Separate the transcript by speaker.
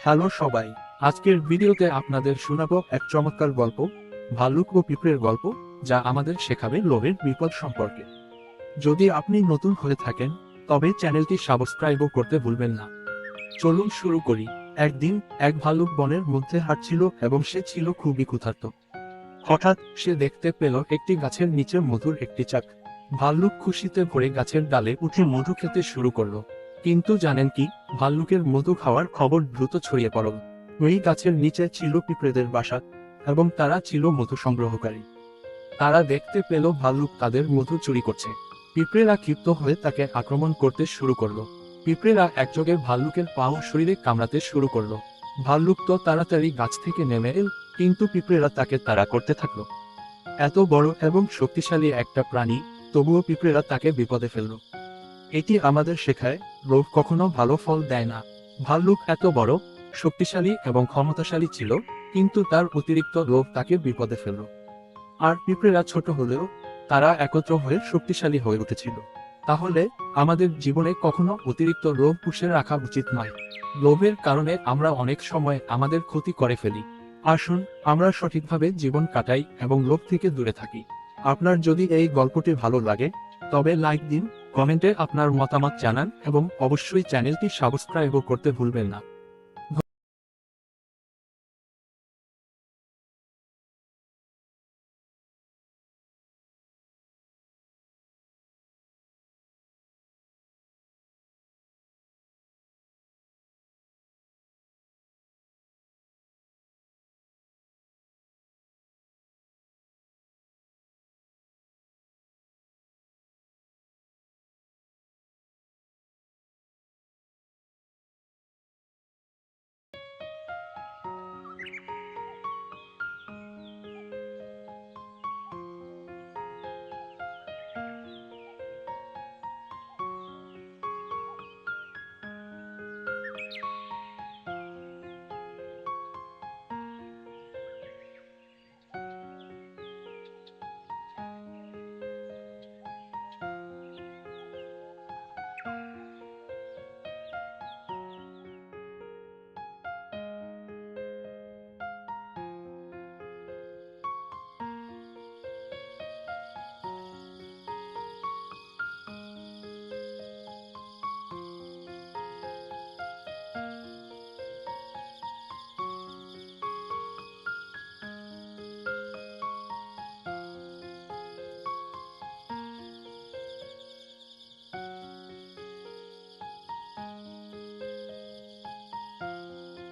Speaker 1: Hello সবাই, আজকের ভিডিওতে আপনাদের শোনাবো এক চমৎকার গল্প, ভাল্লুক ও পিঁপড়ের গল্প, যা আমাদের শেখাবে লোভের বিপদ সম্পর্কে। যদি আপনি নতুন হয়ে থাকেন, তবে চ্যানেলটি সাবস্ক্রাইবও করতে ভুলবেন না। চলুন শুরু করি। একদিন এক ভাল্লুক বনের মধ্যে হাঁটছিল এবং সে ছিল খুবই ক্ষুধার্ত। হঠাৎ সে দেখতে পেল একটি গাছের নিচে মধুর একটি চাক। ভাল্লুক খুশিতে ভরে গাছের ডালে উঠে মধু খেতে শুরু করলো। কিন্তু জানেন কি, ভাল্লুকের মধু খাওয়ার খবর দ্রুত ছড়িয়ে পড়ল। ওই গাছের নিচে ছিল পিঁপড়েদের বাসা, এবং তারা ছিল মধু সংগ্রহকারী। তারা দেখতে পেল ভাল্লুক তাদের মধু চুরি করছে। পিঁপড়েরা ক্ষিপ্ত হয়ে তাকে আক্রমণ করতে শুরু করলো। পিঁপড়েরা একযোগে ভাল্লুকের পা ও শরীরে কামড়াতে শুরু করলো। ভাল্লুক তো তাড়াতাড়ি গাছ থেকে নেমে এল, কিন্তু পিঁপড়েরা তাকে তাড়া করতে থাকলো। এত বড় এবং শক্তিশালী একটা প্রাণী, তবুও পিঁপড়েরা তাকে বিপদে ফেলল। এটি আমাদের শেখায়, লোভ কখনো ভালো ফল দেয় না। ভাল্লুক এত বড়, শক্তিশালী এবং ক্ষমতাশালী ছিল, কিন্তু তার অতিরিক্ত লোভ তাকে বিপদে ফেলল। আর পিঁপড়েরা ছোট হলেও তারা একত্র হয়ে শক্তিশালী হয়ে উঠেছিল। তাহলে আমাদের জীবনে কখনো অতিরিক্ত লোভ পুষে রাখা উচিত নয়। লোভের কারণে আমরা অনেক সময় আমাদের ক্ষতি করে ফেলি। আসুন আমরা সঠিকভাবে জীবন কাটাই এবং লোভ থেকে দূরে থাকি। আপনার যদি এই গল্পটি ভালো লাগে, তবে লাইক দিন, কমেন্টে আপনার মতামত জানান এবং অবশ্যই চ্যানেলটি সাবস্ক্রাইবও করতে ভুলবেন না।